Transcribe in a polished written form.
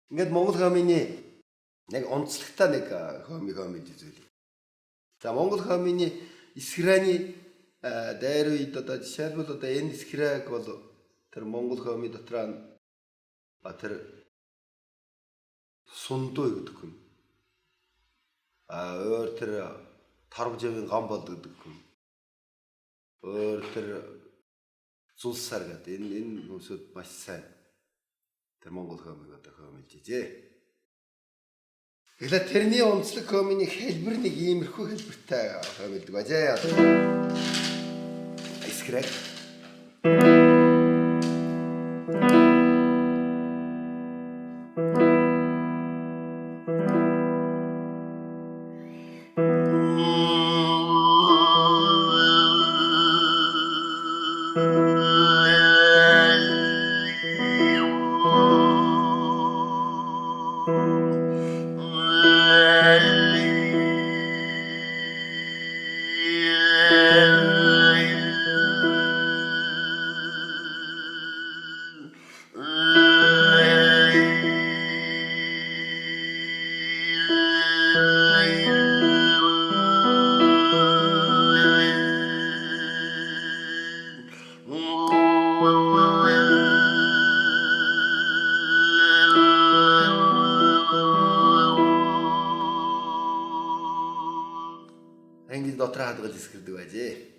Ингээд Монгол хомины яг онцлогтой нэг хомиг зүйл. За Монгол хомины эсхрааны дайр үед одоо жишээлбэл одоо энэ эсхраг бол тэр Монгол хомын дотроо тэр сундуу гэдэг юм. Өөр тэр тарвжавын гам болд гэдэг юм. Өөр тэр зулсаар гэдэг энэ хүмүүсүүд маш сайн тэр Монгол хомыг одоо хомилж ижээ. Эхлээд тэрний онцлог хомины хэлбэр нэг иймэрхүү хэлбэртэй хомилдог бажаа. Эсхрэг. Англи дотроо хадгалж эсгэрдэг байжээ.